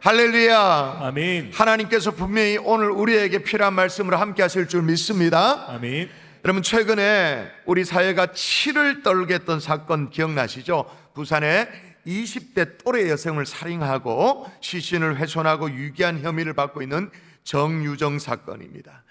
할렐루야. 아멘. 하나님께서 분명히 오늘 우리에게 필요한 말씀을 함께 하실 줄 믿습니다. 아멘. 여러분, 최근에 우리 사회가 치를 떨게 했던 사건 기억나시죠? 부산에 20대 또래 여성을 살인하고 시신을 훼손하고 유기한 혐의를 받고 있는 정유정 사건입니다.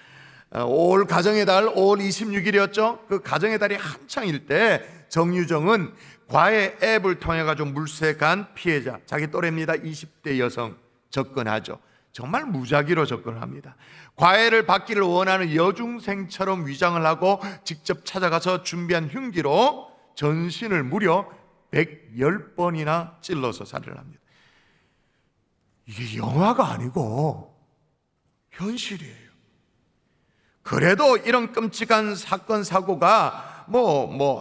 올 가정의 달 5월 26일이었죠. 그 가정의 달이 한창일 때 정유정은 과외 앱을 통해 가지고 물색한 피해자, 자기 또래입니다. 20대 여성 접근하죠. 정말 무작위로 접근을 합니다. 과외를 받기를 원하는 여중생처럼 위장을 하고 직접 찾아가서 준비한 흉기로 전신을 무려 110번이나 찔러서 살해를 합니다. 이게 영화가 아니고 현실이에요. 그래도 이런 끔찍한 사건 사고가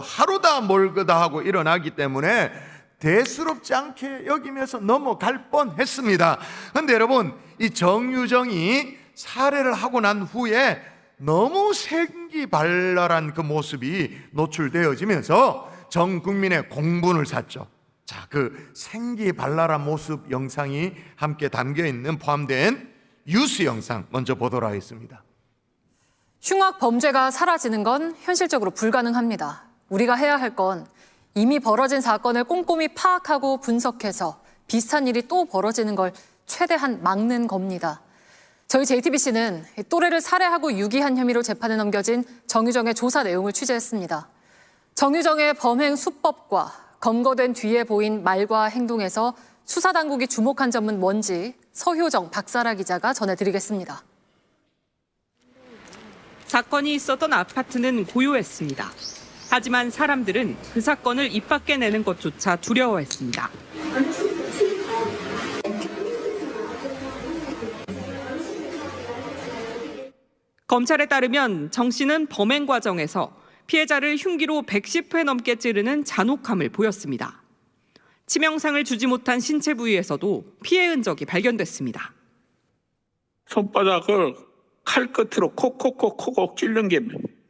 하루다 멀거다 하고 일어나기 때문에 대수롭지 않게 여기면서 넘어갈 뻔했습니다. 그런데 여러분, 이 정유정이 살해를 하고 난 후에 너무 생기발랄한 그 모습이 노출되어지면서 전 국민의 공분을 샀죠. 자, 그 생기발랄한 모습 영상이 함께 담겨있는 포함된 뉴스 영상 먼저 보도록 하겠습니다. 흉악 범죄가 사라지는 건 현실적으로 불가능합니다. 우리가 해야 할 건 이미 벌어진 사건을 꼼꼼히 파악하고 분석해서 비슷한 일이 또 벌어지는 걸 최대한 막는 겁니다. 저희 JTBC는 또래를 살해하고 유기한 혐의로 재판에 넘겨진 정유정의 조사 내용을 취재했습니다. 정유정의 범행 수법과 검거된 뒤에 보인 말과 행동에서 수사당국이 주목한 점은 뭔지 서효정 박사라 기자가 전해드리겠습니다. 사건이 있었던 아파트는 고요했습니다. 하지만 사람들은 그 사건을 입 밖에 내는 것조차 두려워했습니다. 검찰에 따르면 정 씨는 범행 과정에서 피해자를 흉기로 110회 넘게 찌르는 잔혹함을 보였습니다. 치명상을 주지 못한 신체 부위에서도 피해 흔적이 발견됐습니다. 손바닥을 칼 끝으로 콕콕콕콕 찔른 게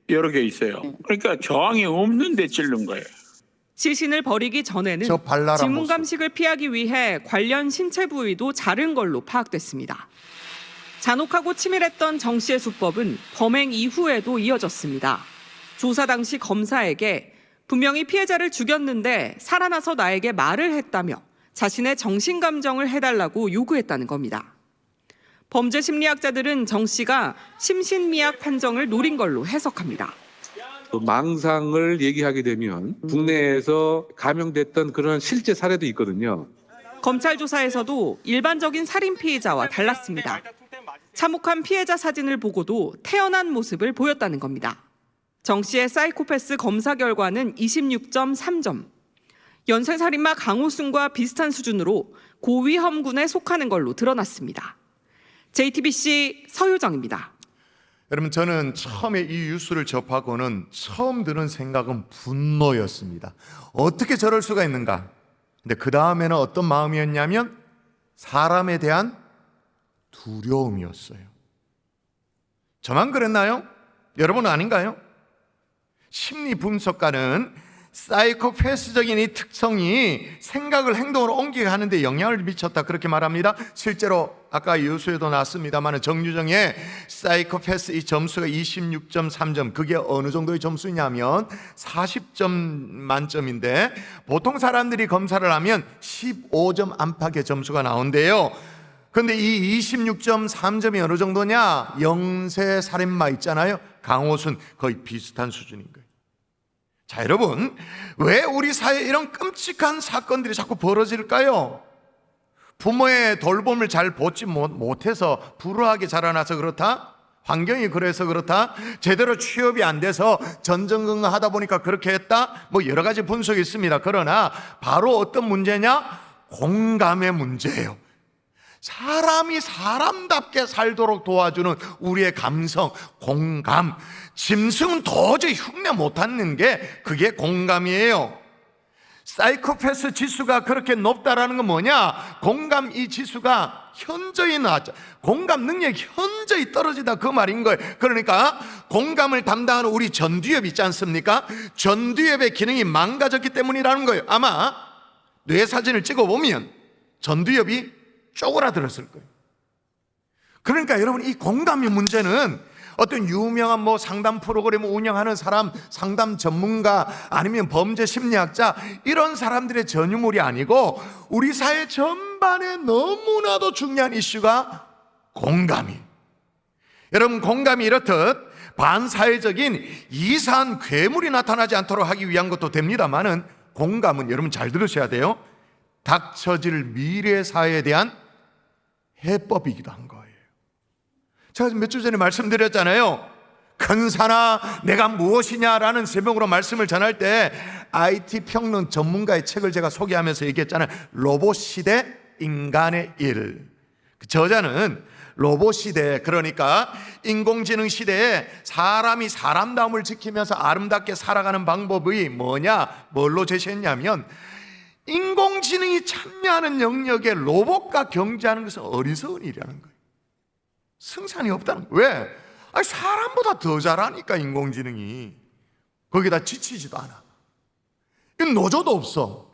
여러 개 있어요. 그러니까 저항이 없는데 찔른 거예요. 시신을 버리기 전에는 저 발랄한 지문 모습. 감식을 피하기 위해 관련 신체 부위도 자른 걸로 파악됐습니다. 잔혹하고 치밀했던 정 씨의 수법은 범행 이후에도 이어졌습니다. 조사 당시 검사에게 분명히 피해자를 죽였는데 살아나서 나에게 말을 했다며 자신의 정신감정을 해달라고 요구했다는 겁니다. 범죄 심리학자들은 정 씨가 심신미약 판정을 노린 걸로 해석합니다. 망상을 얘기하게 되면 국내에서 감형됐던 그런 실제 사례도 있거든요. 검찰 조사에서도 일반적인 살인 피해자와 달랐습니다. 참혹한 피해자 사진을 보고도 태어난 모습을 보였다는 겁니다. 정 씨의 사이코패스 검사 결과는 26.3점. 연쇄살인마 강호순과 비슷한 수준으로 고위험군에 속하는 걸로 드러났습니다. JTBC 서효정입니다. 여러분, 저는 처음에 이 뉴스를 접하고는 처음 드는 생각은 분노였습니다. 어떻게 저럴 수가 있는가? 근데 그 다음에는 어떤 마음이었냐면 사람에 대한 두려움이었어요. 저만 그랬나요? 여러분은 아닌가요? 심리 분석가는 사이코패스적인 이 특성이 생각을 행동으로 옮기게 하는데 영향을 미쳤다, 그렇게 말합니다. 실제로 아까 뉴스에도 나왔습니다만 정유정의 사이코패스 이 점수가 26.3점, 그게 어느 정도의 점수냐면 40점 만점인데 보통 사람들이 검사를 하면 15점 안팎의 점수가 나온대요. 그런데 이 26.3점이 어느 정도냐? 영세살인마 있잖아요, 강호순, 거의 비슷한 수준인 거예요. 자, 여러분, 왜 우리 사회에 이런 끔찍한 사건들이 자꾸 벌어질까요? 부모의 돌봄을 잘 보지 못해서 불우하게 자라나서 그렇다? 환경이 그래서 그렇다? 제대로 취업이 안 돼서 전전긍긍하다 보니까 그렇게 했다? 여러 가지 분석이 있습니다. 그러나 바로 어떤 문제냐? 공감의 문제예요. 사람이 사람답게 살도록 도와주는 우리의 감성, 공감. 짐승은 도저히 흉내 못하는 게 그게 공감이에요. 사이코패스 지수가 그렇게 높다라는 건 뭐냐? 공감 이 지수가 현저히 낮아. 공감 능력이 현저히 떨어지다, 그 말인 거예요. 그러니까 공감을 담당하는 우리 전두엽 있지 않습니까? 전두엽의 기능이 망가졌기 때문이라는 거예요. 아마 뇌 사진을 찍어보면 전두엽이 쪼그라들었을 거예요. 그러니까 여러분, 이 공감의 문제는 어떤 유명한 뭐 상담 프로그램을 운영하는 사람, 상담 전문가, 아니면 범죄 심리학자, 이런 사람들의 전유물이 아니고 우리 사회 전반에 너무나도 중요한 이슈가 공감이. 여러분, 공감이 이렇듯 반사회적인 이상한 괴물이 나타나지 않도록 하기 위한 것도 됩니다만은, 공감은 여러분 잘 들으셔야 돼요. 닥쳐질 미래 사회에 대한 해법이기도 한 거예요. 제가 몇 주 전에 말씀드렸잖아요. 큰 산아 내가 무엇이냐라는 제목으로 말씀을 전할 때 IT 평론 전문가의 책을 제가 소개하면서 얘기했잖아요. 로봇 시대 인간의 일. 그 저자는 로봇 시대, 그러니까 인공지능 시대에 사람이 사람다움을 지키면서 아름답게 살아가는 방법이 뭐냐, 뭘로 제시했냐면, 인공지능이 참여하는 영역에 로봇과 경쟁하는 것은 어리석은 일이라는 거예요. 승산이 없다는 거예요. 왜? 아니, 사람보다 더 잘하니까 인공지능이. 거기다 지치지도 않아. 노조도 없어.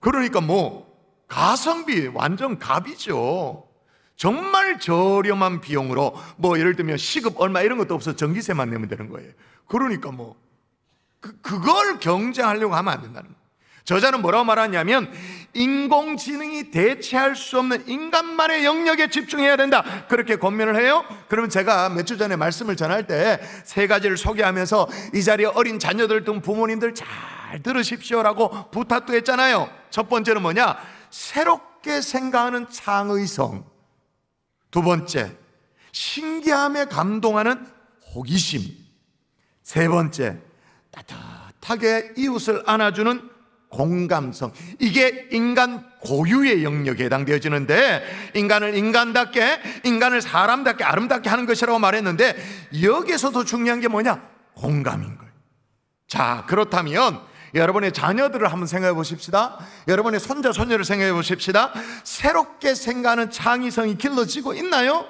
그러니까 뭐 가성비 완전 갑이죠. 정말 저렴한 비용으로, 뭐 예를 들면 시급 얼마 이런 것도 없어. 전기세만 내면 되는 거예요. 그러니까 뭐 그걸 경쟁하려고 하면 안 된다는 거예요. 저자는 뭐라고 말하냐면, 인공지능이 대체할 수 없는 인간만의 영역에 집중해야 된다, 그렇게 권면을 해요. 그러면 제가 몇 주 전에 말씀을 전할 때 세 가지를 소개하면서 이 자리에 어린 자녀들 등 부모님들 잘 들으십시오라고 부탁도 했잖아요. 첫 번째는 뭐냐? 새롭게 생각하는 창의성. 두 번째, 신기함에 감동하는 호기심. 세 번째, 따뜻하게 이웃을 안아주는 공감성. 이게 인간 고유의 영역에 해당되어지는데, 인간을 인간답게, 인간을 사람답게 아름답게 하는 것이라고 말했는데, 여기서도 중요한 게 뭐냐? 공감인 거예요. 자, 그렇다면 여러분의 자녀들을 한번 생각해 보십시다. 여러분의 손자, 손녀를 생각해 보십시다. 새롭게 생각하는 창의성이 길러지고 있나요?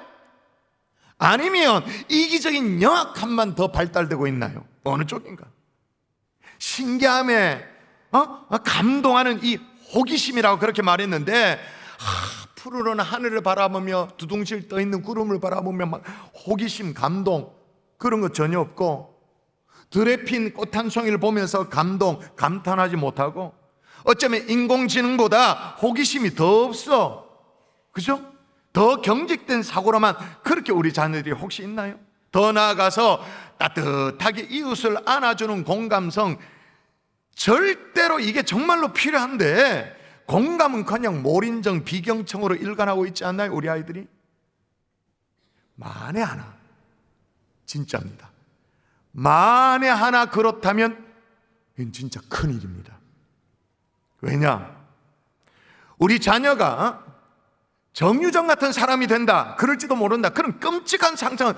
아니면 이기적인 영악함만 더 발달되고 있나요? 어느 쪽인가? 신기함에 감동하는 이 호기심이라고 그렇게 말했는데, 푸르른 하늘을 바라보며 두둥실 떠있는 구름을 바라보며 막 호기심, 감동, 그런 거 전혀 없고, 들에 핀 꽃 한 송이를 보면서 감동, 감탄하지 못하고, 어쩌면 인공지능보다 호기심이 더 없어. 그죠? 더 경직된 사고로만 그렇게 우리 자녀들이 혹시 있나요? 더 나아가서 따뜻하게 이웃을 안아주는 공감성, 절대로 이게 정말로 필요한데, 공감은커녕 몰인정, 비경청으로 일관하고 있지 않나요? 우리 아이들이 만에 하나, 진짜입니다. 만에 하나 그렇다면 이건 진짜 큰일입니다. 왜냐? 우리 자녀가 정유정 같은 사람이 된다, 그럴지도 모른다, 그런 끔찍한 상상은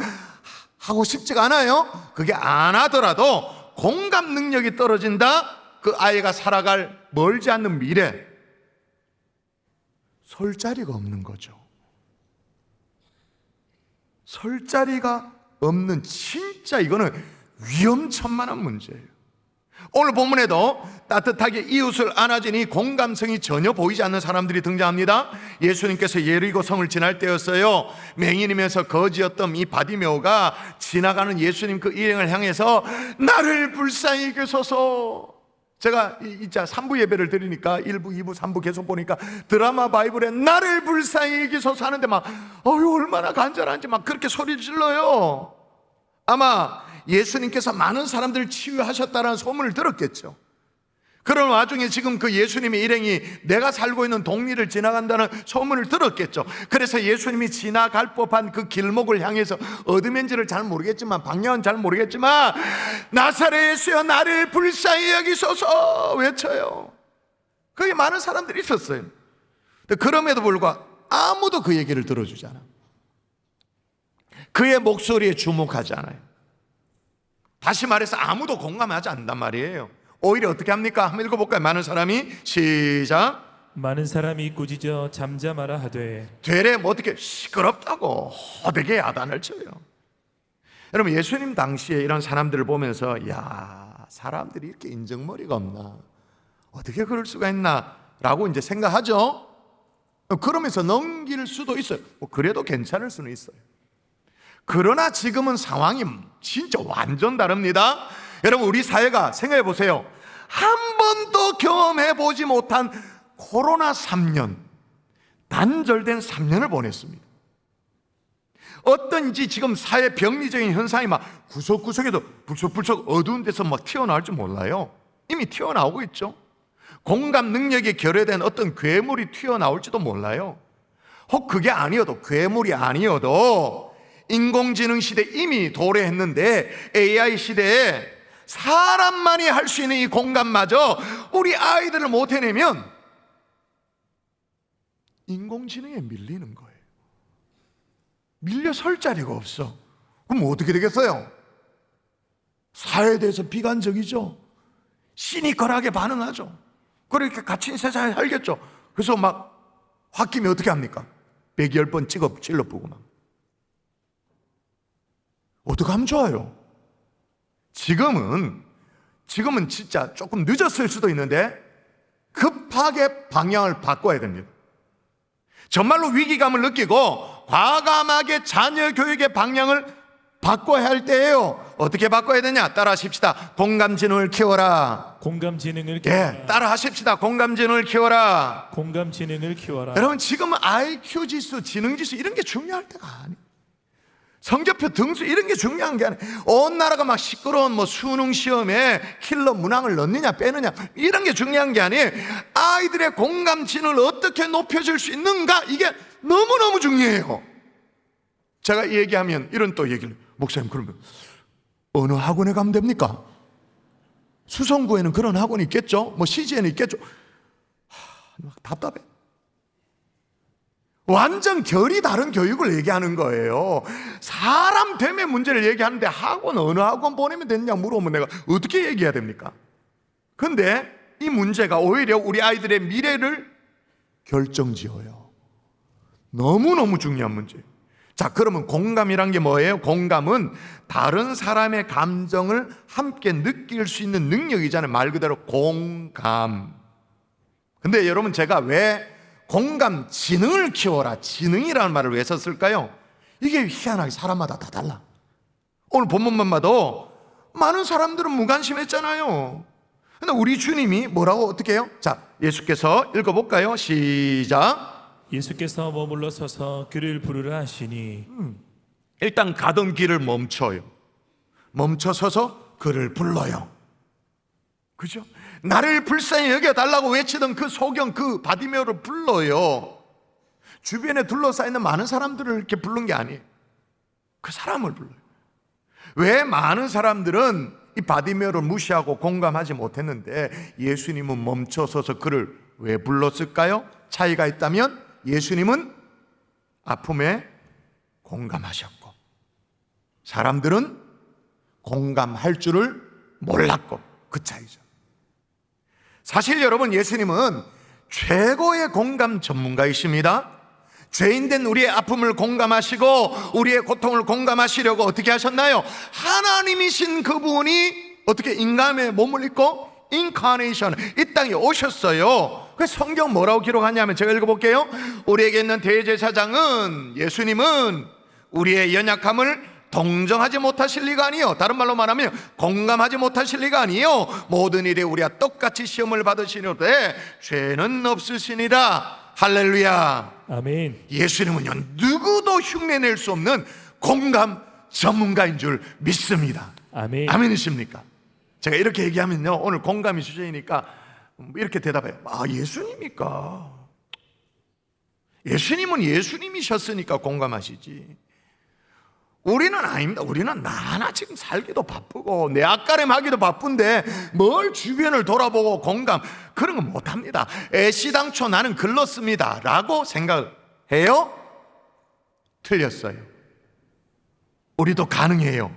하고 싶지가 않아요. 그게 안 하더라도 공감 능력이 떨어진다, 그 아이가 살아갈 멀지 않는 미래, 설 자리가 없는 거죠. 설 자리가 없는, 진짜 이거는 위험천만한 문제예요. 오늘 본문에도 따뜻하게 이웃을 안아주니 공감성이 전혀 보이지 않는 사람들이 등장합니다. 예수님께서 예리고 성을 지날 때였어요. 맹인이면서 거지였던 이 바디메오가 지나가는 예수님 그 일행을 향해서 나를 불쌍히 여기소서. 제가 이자 3부 예배를 드리니까 1부, 2부, 3부 계속 보니까 드라마 바이블에 나를 불쌍히 여기소서 하는데 막 얼마나 간절한지 막 그렇게 소리 질러요. 아마 예수님께서 많은 사람들을 치유하셨다는 소문을 들었겠죠. 그런 와중에 지금 그 예수님의 일행이 내가 살고 있는 동리를 지나간다는 소문을 들었겠죠. 그래서 예수님이 지나갈 법한 그 길목을 향해서 어디면지를 잘 모르겠지만, 방향은 잘 모르겠지만, 나사렛 예수여 나를 불쌍히 여기소서 외쳐요. 거기 많은 사람들이 있었어요. 그럼에도 불구하고 아무도 그 얘기를 들어주지 않아. 그의 목소리에 주목하지 않아요. 다시 말해서 아무도 공감하지 않는단 말이에요. 오히려 어떻게 합니까? 한번 읽어볼까요? 많은 사람이, 시작. 많은 사람이 꾸짖어 잠잠하라 하되 되레 뭐 어떻게 시끄럽다고 호되게 야단을 쳐요. 여러분, 예수님 당시에 이런 사람들을 보면서 야, 사람들이 이렇게 인정머리가 없나, 어떻게 그럴 수가 있나 라고 이제 생각하죠. 그러면서 넘길 수도 있어요. 뭐 그래도 괜찮을 수는 있어요. 그러나 지금은 상황이 진짜 완전 다릅니다. 여러분, 우리 사회가 생각해 보세요. 한 번도 경험해 보지 못한 코로나 3년, 단절된 3년을 보냈습니다. 어떤지 지금 사회 병리적인 현상이 막 구석구석에도 불쑥불쑥 어두운 데서 막 튀어나올 줄 몰라요. 이미 튀어나오고 있죠. 공감 능력이 결여된 어떤 괴물이 튀어나올지도 몰라요. 혹 그게 아니어도, 괴물이 아니어도 인공지능 시대 이미 도래했는데 AI 시대에 사람만이 할 수 있는 이 공감마저 우리 아이들을 못 해내면 인공지능에 밀리는 거예요. 밀려 설 자리가 없어. 그럼 어떻게 되겠어요? 사회에 대해서 비관적이죠. 시니컬하게 반응하죠. 그렇게 갇힌 세상에 살겠죠. 그래서 막 홧김에 어떻게 합니까? 110번 찍어 찔러보고 막. 어떻게 하면 좋아요? 지금은 진짜 조금 늦었을 수도 있는데 급하게 방향을 바꿔야 됩니다. 정말로 위기감을 느끼고 과감하게 자녀 교육의 방향을 바꿔야 할 때예요. 어떻게 바꿔야 되냐? 따라 하십시다. 공감지능을 키워라. 공감지능을 키워라. 예, 따라 하십시다. 공감지능을 키워라. 공감지능을 키워라. 여러분, 지금은 IQ 지수, 지능 지수 이런 게 중요할 때가 아니에요. 성적표 등수 이런 게 중요한 게 아니에요. 온 나라가 막 시끄러운 뭐 수능 시험에 킬러 문항을 넣느냐 빼느냐 이런 게 중요한 게 아니에요. 아이들의 공감 지능을 어떻게 높여줄 수 있는가, 이게 너무너무 중요해요. 제가 이 얘기하면 이런 또 얘기를, 목사님 그러면 어느 학원에 가면 됩니까? 수성구에는 그런 학원이 있겠죠? 뭐 CG에는 있겠죠? 답답해. 완전 결이 다른 교육을 얘기하는 거예요. 사람 됨의 문제를 얘기하는데 학원, 어느 학원 보내면 되느냐 물어보면 내가 어떻게 얘기해야 됩니까? 근데 이 문제가 오히려 우리 아이들의 미래를 결정지어요. 너무너무 중요한 문제예요. 자, 그러면 공감이란 게 뭐예요? 공감은 다른 사람의 감정을 함께 느낄 수 있는 능력이잖아요. 말 그대로 공감. 근데 여러분, 제가 왜 공감 지능을 키워라, 지능이라는 말을 왜 썼을까요? 이게 희한하게 사람마다 다 달라. 오늘 본문만 봐도 많은 사람들은 무관심했잖아요. 근데 우리 주님이 뭐라고 어떻게 해요? 자, 예수께서 읽어볼까요? 시작. 예수께서 머물러 서서 그를 부르라 하시니 일단 가던 길을 멈춰요. 멈춰 서서 그를 불러요. 그죠? 나를 불쌍히 여겨달라고 외치던 그 소경, 그 바디메오를 불러요. 주변에 둘러싸이는 많은 사람들을 이렇게 부른 게 아니에요. 그 사람을 불러요. 왜 많은 사람들은 이 바디메오를 무시하고 공감하지 못했는데 예수님은 멈춰서서 그를 왜 불렀을까요? 차이가 있다면 예수님은 아픔에 공감하셨고 사람들은 공감할 줄을 몰랐고, 그 차이죠. 사실 여러분, 예수님은 최고의 공감 전문가이십니다. 죄인된 우리의 아픔을 공감하시고 우리의 고통을 공감하시려고 어떻게 하셨나요? 하나님이신 그분이 어떻게 인간의 몸을 입고 인카네이션, 이 땅에 오셨어요. 그래서 성경 뭐라고 기록하냐면 제가 읽어볼게요. 우리에게 있는 대제사장은, 예수님은 우리의 연약함을 동정하지 못하실 리가 아니요, 다른 말로 말하면 공감하지 못하실 리가 아니요, 모든 일에 우리와 똑같이 시험을 받으시는데 죄는 없으시니라. 할렐루야. 아멘. 예수님은요, 누구도 흉내낼 수 없는 공감 전문가인 줄 믿습니다. 아멘. 아멘이십니까? 제가 이렇게 얘기하면요, 오늘 공감이 주제이니까 이렇게 대답해요. 아, 예수님입니까? 예수님은 예수님이셨으니까 공감하시지. 우리는 아닙니다. 우리는 나나 지금 살기도 바쁘고 내 앞가림하기도 바쁜데 뭘 주변을 돌아보고 공감, 그런 거 못합니다. 애시당초 나는 글렀습니다 라고 생각해요? 틀렸어요. 우리도 가능해요.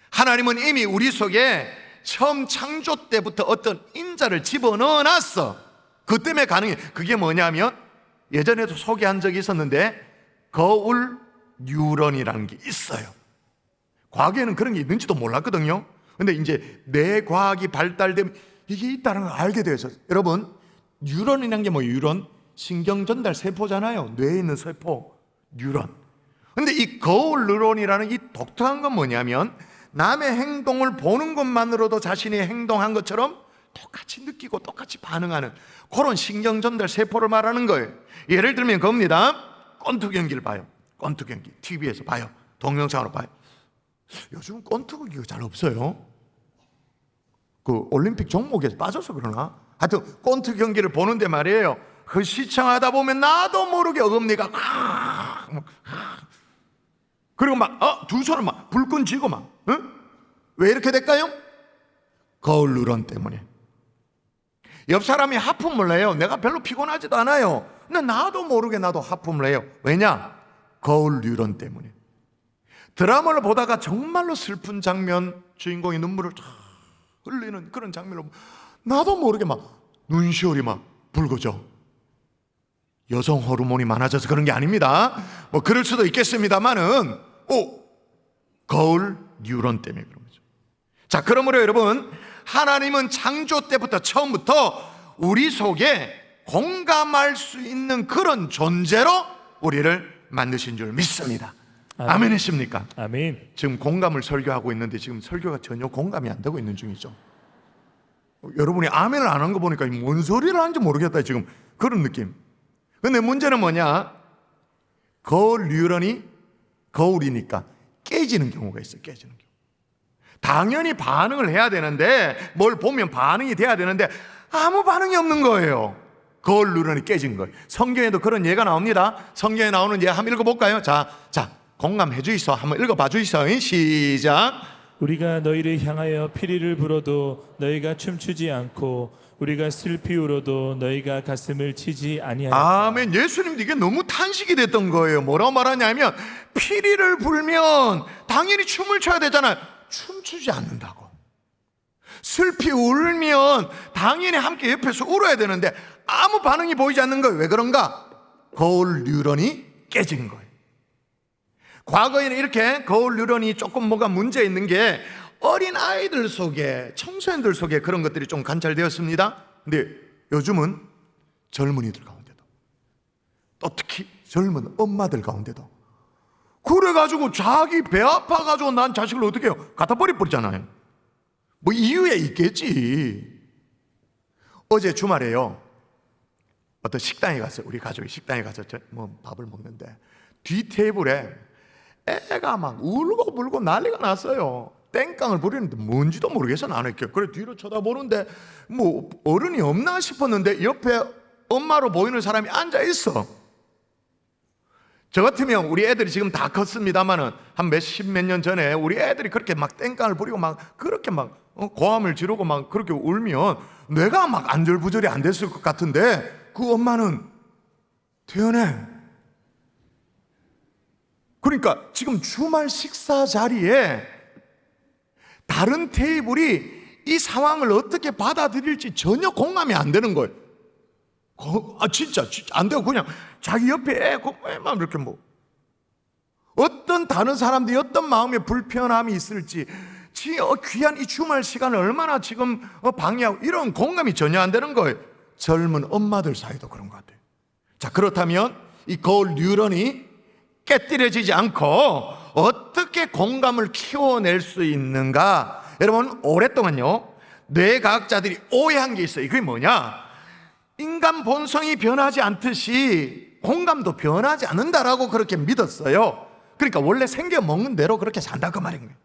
하나님은 이미 우리 속에 처음 창조 때부터 어떤 인자를 집어넣어 놨어. 그 때문에 가능해. 그게 뭐냐면 예전에도 소개한 적이 있었는데 거울 뉴런이라는 게 있어요. 과거에는 그런 게 있는지도 몰랐거든요. 근데 이제 뇌과학이 발달되면 이게 있다는 걸 알게 되었어요. 여러분, 뉴런이라는 게 뭐예요? 뉴런? 신경 전달 세포잖아요. 뇌에 있는 세포, 뉴런. 근데 이 거울 뉴런이라는 이 독특한 건 뭐냐면 남의 행동을 보는 것만으로도 자신이 행동한 것처럼 똑같이 느끼고 똑같이 반응하는 그런 신경 전달 세포를 말하는 거예요. 예를 들면 겁니다. 권투 경기를 봐요. 권투 경기 TV에서 봐요. 동영상으로 봐요. 요즘 권투 경기가 잘 없어요. 그 올림픽 종목에서 빠져서 그러나 하여튼 권투 경기를 보는데 말이에요. 그 시청하다 보면 나도 모르게 어금니가 그리고 막 두 손을 막 불끈 쥐고 막 왜 이렇게 될까요? 거울 누런 때문에. 옆 사람이 하품을 해요. 내가 별로 피곤하지도 않아요. 근데 나도 모르게 나도 하품을 해요. 왜냐? 거울 뉴런 때문에. 드라마를 보다가 정말로 슬픈 장면, 주인공이 눈물을 쫙 흘리는 그런 장면을 나도 모르게 막 눈시울이 막 붉어져. 여성 호르몬이 많아져서 그런 게 아닙니다. 뭐 그럴 수도 있겠습니다만은 거울 뉴런 때문에 그런 거죠. 자, 그러므로 여러분, 하나님은 창조 때부터 처음부터 우리 속에 공감할 수 있는 그런 존재로 우리를 만드신 줄 믿습니다. 아멘 하십니까? 아멘. 지금 공감을 설교하고 있는데 지금 설교가 전혀 공감이 안 되고 있는 중이죠. 여러분이 아멘을 안 한 거 보니까 뭔 소리를 하는지 모르겠다 지금 그런 느낌. 근데 문제는 뭐냐? 거울 뉴런이 거울이니까 깨지는 경우가 있어요. 깨지는 경우. 당연히 반응을 해야 되는데 뭘 보면 반응이 돼야 되는데 아무 반응이 없는 거예요. 거울 뉴런이 깨진 거예요. 성경에도 그런 예가 나옵니다. 성경에 나오는 예 한번 읽어볼까요? 자 공감해 주이소. 한번 읽어봐 주이소. 시작. 우리가 너희를 향하여 피리를 불어도 너희가 춤추지 않고 우리가 슬피 울어도 너희가 가슴을 치지 아니하였다. 아멘. 예수님도 이게 너무 탄식이 됐던 거예요. 뭐라고 말하냐면 피리를 불면 당연히 춤을 춰야 되잖아요. 춤추지 않는다고. 슬피 울면 당연히 함께 옆에서 울어야 되는데 아무 반응이 보이지 않는 거예요. 왜 그런가? 거울 뉴런이 깨진 거예요. 과거에는 이렇게 거울 뉴런이 조금 뭐가 문제 있는 게 어린 아이들 속에, 청소년들 속에 그런 것들이 좀 관찰되었습니다. 근데 요즘은 젊은이들 가운데도, 또 특히 젊은 엄마들 가운데도 그래가지고 자기 배 아파가지고 난 자식을 어떻게 해요? 갖다 버리잖아요. 뭐 이유에 있겠지. 어제 주말에요, 어떤 식당에 갔어요. 우리 가족이 식당에 가서 뭐 밥을 먹는데 뒤 테이블에 애가 막 울고 불고 난리가 났어요. 땡깡을 부리는데 뭔지도 모르겠어. 나는 이렇게 그래 뒤로 쳐다보는데 뭐 어른이 없나 싶었는데 옆에 엄마로 보이는 사람이 앉아 있어. 저 같으면 우리 애들이 지금 다 컸습니다만은 한 몇십 몇 년 전에 우리 애들이 그렇게 막 땡깡을 부리고 막 그렇게 막 고함을 지르고 막 그렇게 울면 내가 막 안절부절이 안 됐을 것 같은데 그 엄마는 태연해. 그러니까 지금 주말 식사 자리에 다른 테이블이 이 상황을 어떻게 받아들일지 전혀 공감이 안 되는 거예요. 진짜 안 되고 그냥 자기 옆에 애만 이렇게 뭐 어떤 다른 사람들이 어떤 마음의 불편함이 있을지 귀한 이 주말 시간을 얼마나 지금 방해하고 이런 공감이 전혀 안 되는 거예요. 젊은 엄마들 사이도 그런 것 같아요. 자, 그렇다면 이 거울 뉴런이 깨뜨려지지 않고 어떻게 공감을 키워낼 수 있는가? 여러분, 오랫동안요 뇌과학자들이 오해한 게 있어요. 그게 뭐냐? 인간 본성이 변하지 않듯이 공감도 변하지 않는다라고 그렇게 믿었어요. 그러니까 원래 생겨 먹는 대로 그렇게 산다 그 말인 거예요.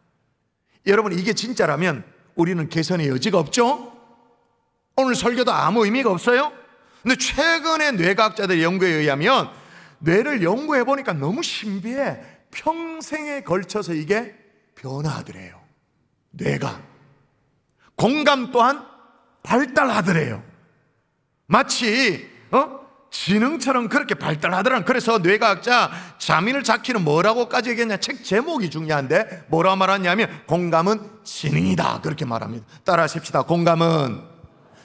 여러분, 이게 진짜라면 우리는 개선의 여지가 없죠? 오늘 설교도 아무 의미가 없어요? 근데 최근에 뇌과학자들의 연구에 의하면 뇌를 연구해 보니까 너무 신비해. 평생에 걸쳐서 이게 변화하더래요. 뇌가 공감 또한 발달하더래요. 마치 지능처럼 그렇게 발달하더라. 그래서 뇌과학자 자민을 자키는 뭐라고까지 얘기했냐? 책 제목이 중요한데 뭐라고 말하냐면 공감은 지능이다 그렇게 말합니다. 따라하십시다. 공감은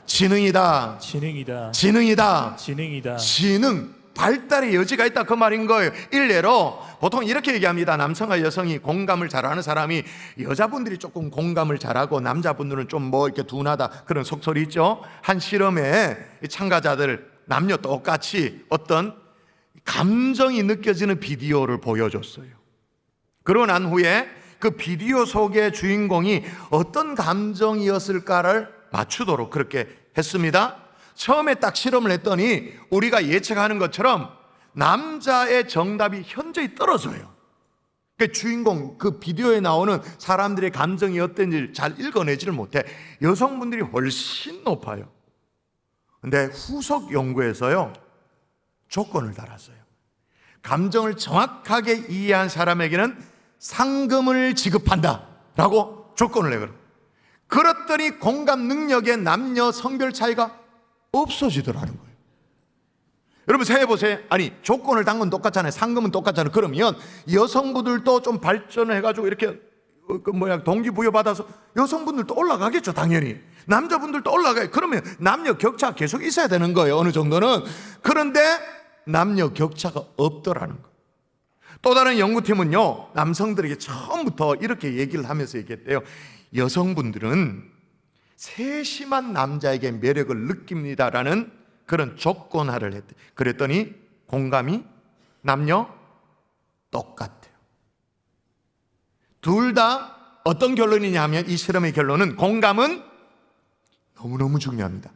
지능이다. 지능이다. 지능이다. 지능이다. 지능 발달의 여지가 있다 그 말인 거예요. 일례로 보통 이렇게 얘기합니다. 남성과 여성이 공감을 잘하는 사람이 여자분들이 조금 공감을 잘하고 남자분들은 좀 뭐 이렇게 둔하다 그런 속설이 있죠. 한 실험에 참가자들 남녀 똑같이 어떤 감정이 느껴지는 비디오를 보여줬어요. 그러고 난 후에 그 비디오 속의 주인공이 어떤 감정이었을까를 맞추도록 그렇게 했습니다. 처음에 딱 실험을 했더니 우리가 예측하는 것처럼 남자의 정답이 현저히 떨어져요. 그 주인공, 그 비디오에 나오는 사람들의 감정이 어떤지 잘 읽어내지를 못해. 여성분들이 훨씬 높아요. 근데 후속 연구에서요, 조건을 달았어요. 감정을 정확하게 이해한 사람에게는 상금을 지급한다 라고 조건을 내거든요. 그랬더니 공감 능력의 남녀 성별 차이가 없어지더라는 거예요. 여러분 생각해보세요. 아니 조건을 단 건 똑같잖아요. 상금은 똑같잖아요. 그러면 여성분들도 좀 발전을 해가지고 이렇게 동기부여 받아서 여성분들도 올라가겠죠. 당연히 남자분들도 올라가요. 그러면 남녀 격차가 계속 있어야 되는 거예요. 어느 정도는. 그런데 남녀 격차가 없더라는 거예요. 또 다른 연구팀은요, 남성들에게 처음부터 이렇게 얘기를 하면서 얘기했대요. 여성분들은 세심한 남자에게 매력을 느낍니다라는 그런 조건화를 했대. 그랬더니 공감이 남녀 똑같아요. 둘 다 어떤 결론이냐 하면, 이 실험의 결론은 공감은 너무너무 중요합니다.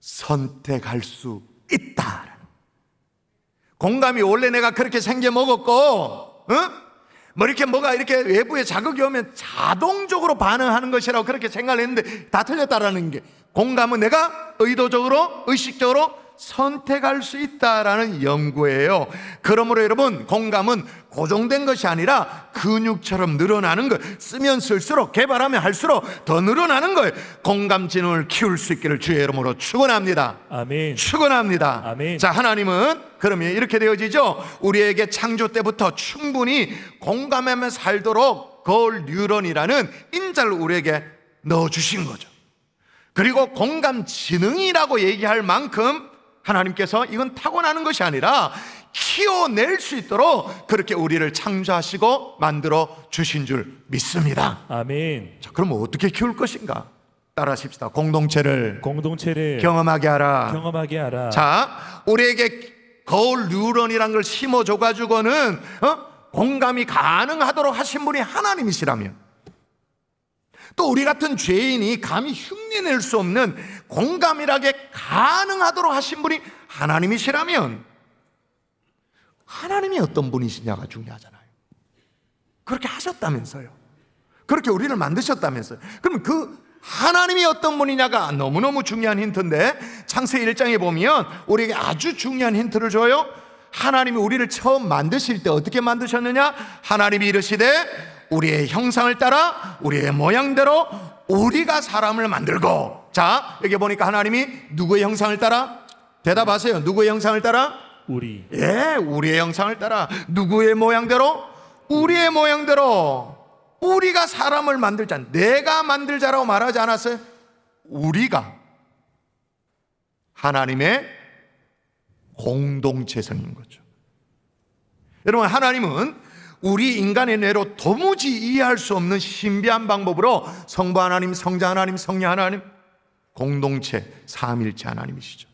선택할 수 있다. 공감이 원래 내가 그렇게 생겨 먹었고, 뭐 이렇게 뭐가 이렇게 외부에 자극이 오면 자동적으로 반응하는 것이라고 그렇게 생각을 했는데 다 틀렸다라는 게, 공감은 내가 의도적으로, 의식적으로 선택할 수 있다라는 연구예요. 그러므로 여러분, 공감은 고정된 것이 아니라 근육처럼 늘어나는 것, 쓰면 쓸수록, 개발하면 할수록 더 늘어나는 거예요. 공감 지능을 키울 수 있기를 주의 이름으로 축원합니다. 아멘. 축원합니다. 아멘. 자, 하나님은 그러면 이렇게 되어지죠. 우리에게 창조 때부터 충분히 공감하며 살도록 거울 뉴런이라는 인자를 우리에게 넣어주신 거죠. 그리고 공감 지능이라고 얘기할 만큼 하나님께서 이건 타고나는 것이 아니라 키워낼 수 있도록 그렇게 우리를 창조하시고 만들어 주신 줄 믿습니다. 아멘. 자, 그럼 어떻게 키울 것인가? 따라하십시다. 공동체를 경험하게 하라. 경험하게 하라. 자, 우리에게 거울 뉴런이란 걸 심어줘가지고는 공감이 가능하도록 하신 분이 하나님이시라면, 또 우리 같은 죄인이 감히 흉내낼 수 없는 공감이라게 가능하도록 하신 분이 하나님이시라면, 하나님이 어떤 분이시냐가 중요하잖아요. 그렇게 하셨다면서요. 그렇게 우리를 만드셨다면서요. 그러면 그 하나님이 어떤 분이냐가 너무너무 중요한 힌트인데, 창세기 1장에 보면 우리에게 아주 중요한 힌트를 줘요. 하나님이 우리를 처음 만드실 때 어떻게 만드셨느냐? 하나님이 이르시되 우리의 형상을 따라 우리의 모양대로 우리가 사람을 만들고. 자, 여기 보니까 하나님이 누구의 형상을 따라? 대답하세요. 누구의 형상을 따라? 우리. 예, 우리의 형상을 따라. 누구의 모양대로? 우리의 모양대로 우리가 사람을 만들자. 내가 만들자라고 말하지 않았어요? 우리가 하나님의 공동체성인 거죠. 여러분, 하나님은 우리 인간의 뇌로 도무지 이해할 수 없는 신비한 방법으로 성부 하나님, 성자 하나님, 성령 하나님, 공동체, 삼일체 하나님이시죠.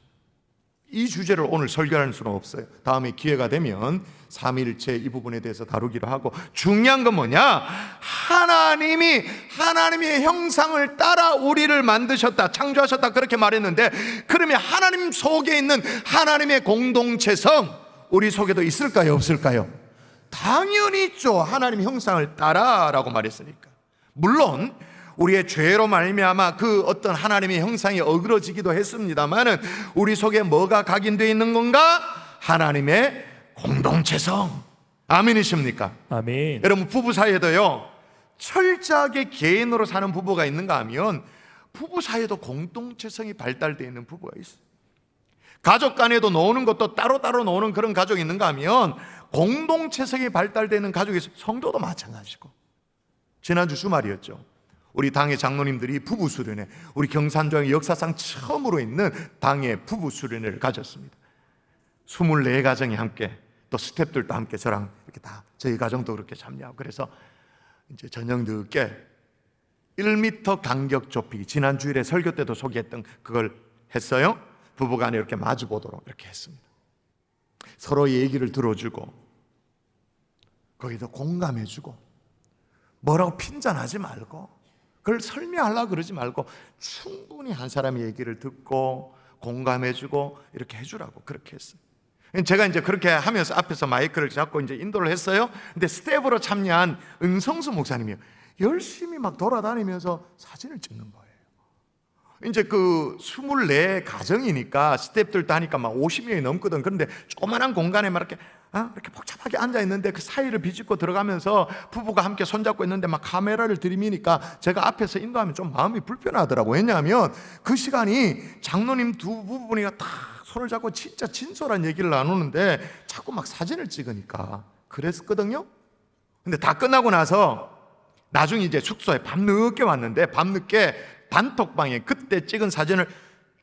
이 주제를 오늘 설교할 수는 없어요. 다음에 기회가 되면 삼일체 이 부분에 대해서 다루기로 하고, 중요한 건 뭐냐? 하나님이 하나님의 형상을 따라 우리를 만드셨다, 창조하셨다, 그렇게 말했는데, 그러면 하나님 속에 있는 하나님의 공동체성 우리 속에도 있을까요, 없을까요? 당연히 있죠. 하나님 형상을 따라라고 말했으니까. 물론 우리의 죄로 말미암아 그 어떤 하나님의 형상이 어그러지기도 했습니다만은, 우리 속에 뭐가 각인되어 있는 건가? 하나님의 공동체성. 아멘이십니까? 아멘. 여러분, 부부 사이에도요, 철저하게 개인으로 사는 부부가 있는가 하면 부부 사이에도 공동체성이 발달되어 있는 부부가 있어요. 가족 간에도 노는 것도 따로따로 노는 그런 가족이 있는가 하면 공동체성이 발달되는 가족이 있어요. 성도도 마찬가지고. 지난주 주말이었죠. 우리 당의 장로님들이 부부 수련회, 우리 경산조항 역사상 처음으로 있는 당의 부부 수련회를 가졌습니다. 24가정이 함께, 또 스태프들도 함께 저랑 이렇게 다, 저희 가정도 그렇게 참여하고, 그래서 이제 저녁 늦게 1m 간격 좁히기, 지난 주일에 설교 때도 소개했던 그걸 했어요. 부부간에 이렇게 마주보도록 이렇게 했습니다. 서로의 얘기를 들어주고 거기도 공감해주고 뭐라고 핀잔하지 말고 그걸 설명하려고 그러지 말고 충분히 한 사람의 얘기를 듣고 공감해주고 이렇게 해주라고 그렇게 했어요. 제가 이제 그렇게 하면서 앞에서 마이크를 잡고 이제 인도를 했어요. 근데 스텝으로 참여한 은성수 목사님이요, 열심히 막 돌아다니면서 사진을 찍는 거예요. 이제 그 24 가정이니까 스텝들도 하니까 막 50명이 넘거든. 그런데 조그만한 공간에 막 이렇게 복잡하게 앉아 있는데 그 사이를 비집고 들어가면서 부부가 함께 손잡고 있는데 막 카메라를 들이미니까 제가 앞에서 인도하면 좀 마음이 불편하더라고요. 왜냐하면 그 시간이 장로님 두 부부가 딱 손을 잡고 진짜 진솔한 얘기를 나누는데 자꾸 막 사진을 찍으니까 그랬거든요. 근데 다 끝나고 나서 나중에 이제 숙소에 밤늦게 왔는데 밤늦게 단톡방에 그때 찍은 사진을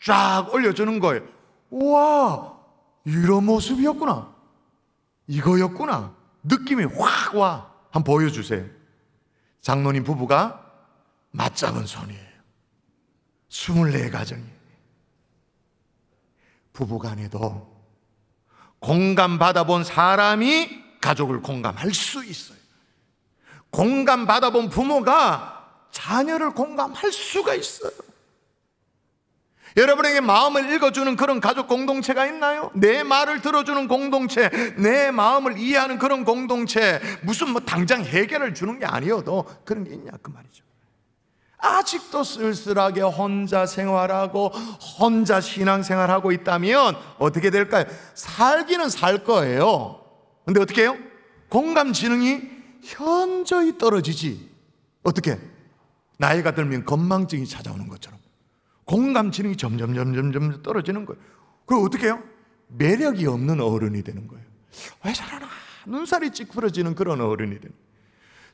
쫙 올려주는 거예요. 우와, 이런 모습이었구나, 이거였구나, 느낌이 확 와. 한번 보여주세요. 장로님 부부가 맞잡은 손이에요. 24가정이. 부부간에도 공감받아본 사람이 가족을 공감할 수 있어요. 공감받아본 부모가 자녀를 공감할 수가 있어요. 여러분에게 마음을 읽어주는 그런 가족 공동체가 있나요? 내 말을 들어주는 공동체, 내 마음을 이해하는 그런 공동체, 무슨 뭐 당장 해결을 주는 게 아니어도 그런 게 있냐 그 말이죠. 아직도 쓸쓸하게 혼자 생활하고 혼자 신앙생활하고 있다면 어떻게 될까요? 살기는 살 거예요. 근데 어떻게 해요? 공감 지능이 현저히 떨어지지. 어떻게? 나이가 들면 건망증이 찾아오는 것처럼 공감 지능이 점점 떨어지는 거예요. 그리고 어떻게 해요? 매력이 없는 어른이 되는 거예요. 왜 저러나, 눈살이 찌푸러지는 그런 어른이 되는 거예요.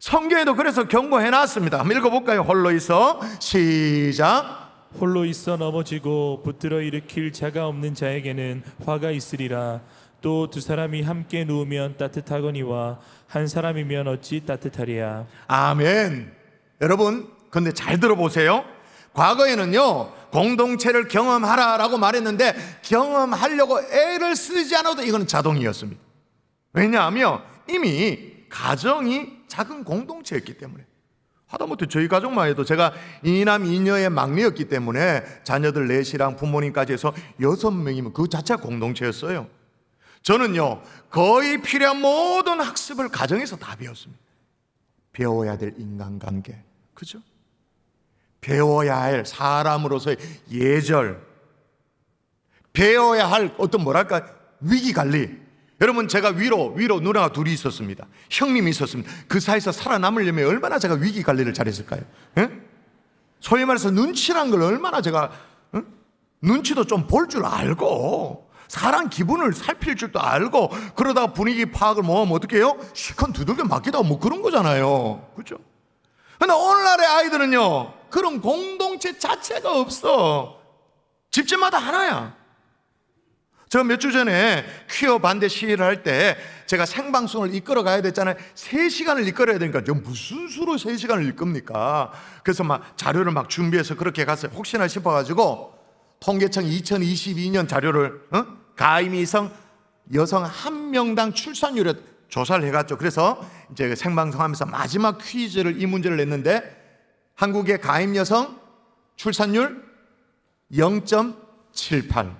성경에도 그래서 경고해놨습니다. 한번 읽어볼까요? 홀로 있어. 시작. 홀로 있어 넘어지고 붙들어 일으킬 자가 없는 자에게는 화가 있으리라. 또 두 사람이 함께 누우면 따뜻하거니와 한 사람이면 어찌 따뜻하리야. 아멘. 여러분, 근데 잘 들어보세요. 과거에는요, 공동체를 경험하라라고 말했는데 경험하려고 애를 쓰지 않아도 이거는 자동이었습니다. 왜냐하면 이미 가정이 작은 공동체였기 때문에. 하다못해 저희 가족만 해도 제가 2남 2녀의 막내였기 때문에 자녀들 넷이랑 부모님까지 해서 6명이면 그 자체가 공동체였어요. 저는요, 거의 필요한 모든 학습을 가정에서 다 배웠습니다. 배워야 될 인간관계, 그죠? 배워야 할 사람으로서의 예절, 배워야 할 어떤 뭐랄까 위기관리. 여러분, 제가 위로 누나가 둘이 있었습니다. 형님이 있었습니다. 그 사이에서 살아남으려면 얼마나 제가 위기관리를 잘했을까요? 예? 소위 말해서 눈치란 걸 얼마나 제가 눈치도 좀 볼 줄 알고 사람 기분을 살필 줄도 알고 그러다가 분위기 파악을 못하면 어떻게 해요? 시컨 두들겨 맞기도 하고 뭐 그런 거잖아요. 그렇죠? 근데 오늘날의 아이들은요, 그런 공동체 자체가 없어. 집집마다 하나야. 제가 몇 주 전에 퀴어 반대 시위를 할 때 제가 생방송을 이끌어 가야 됐잖아요. 3시간을 이끌어야 되니까 무슨 수로 3시간을 이끕니까? 그래서 막 자료를 막 준비해서 그렇게 갔어요. 혹시나 싶어가지고 통계청 2022년 자료를 가임이성 여성 1명당 출산율에 조사를 해갔죠. 그래서 이제 생방송하면서 마지막 퀴즈를 이 문제를 냈는데 한국의 가임 여성 출산율 0.78.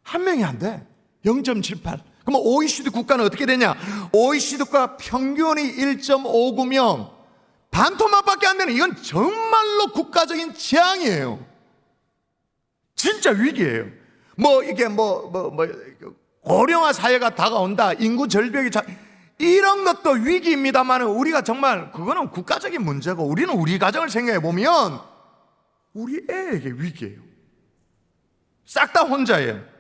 한 명이 안 돼. 0.78. 그럼 OECD 국가는 어떻게 되냐? OECD 국가 평균이 1.59명. 반토막밖에 안 되는, 이건 정말로 국가적인 재앙이에요. 진짜 위기예요. 뭐 이게 고령화 사회가 다가온다, 인구 절벽이 이런 것도 위기입니다만 우리가 정말 그거는 국가적인 문제고 우리는 우리 가정을 생각해 보면 우리 애에게 위기예요. 싹 다 혼자예요.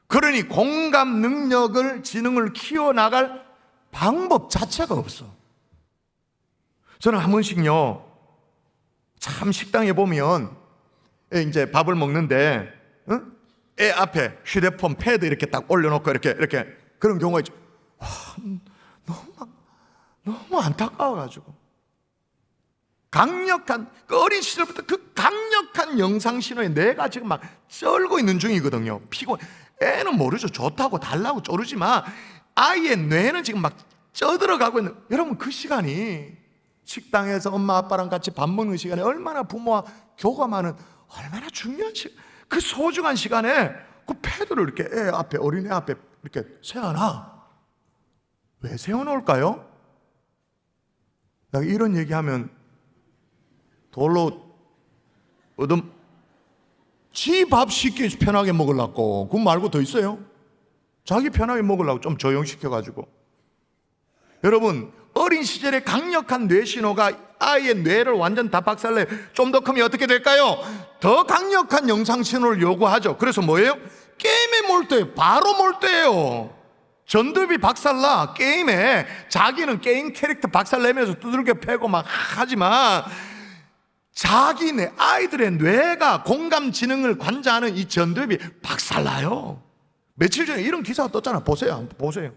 그러니 공감 능력을, 지능을 키워나갈 방법 자체가 없어. 저는 한 번씩요, 참 식당에 보면 이제 밥을 먹는데 애 앞에 휴대폰 패드 이렇게 딱 올려놓고 이렇게 그런 경우가 있죠. 와, 너무 안타까워가지고 강력한, 그 어린 시절부터 그 강력한 영상신호에 내가 지금 막 쩔고 있는 중이거든요. 피곤. 애는 모르죠. 좋다고 달라고 쪼르지만 아이의 뇌는 지금 막 쪄들어가고 있는. 여러분, 그 시간이 식당에서 엄마 아빠랑 같이 밥 먹는 시간에 얼마나 부모와 교감하는 얼마나 중요한 시간, 그 소중한 시간에 그 패드를 이렇게 애 앞에, 어린애 앞에 이렇게 세워놔. 왜 세워놓을까요? 내가 이런 얘기하면 돌로 얻음 지 밥 쉽게 편하게 먹으려고. 그거 말고 더 있어요? 자기 편하게 먹으려고 좀 조용시켜가지고. 여러분, 어린 시절에 강력한 뇌신호가 아이의 뇌를 완전 다 박살내. 좀 더 크면 어떻게 될까요? 더 강력한 영상신호를 요구하죠. 그래서 뭐예요? 게임에 몰두해요. 바로 몰두해요. 전두엽이 박살나. 게임에 자기는 게임 캐릭터 박살내면서 두들겨 패고 막 하지만 자기네 아이들의 뇌가 공감 지능을 관장하는 이 전두엽이 박살나요. 며칠 전에 이런 기사가 떴잖아. 보세요. 한번 보세요.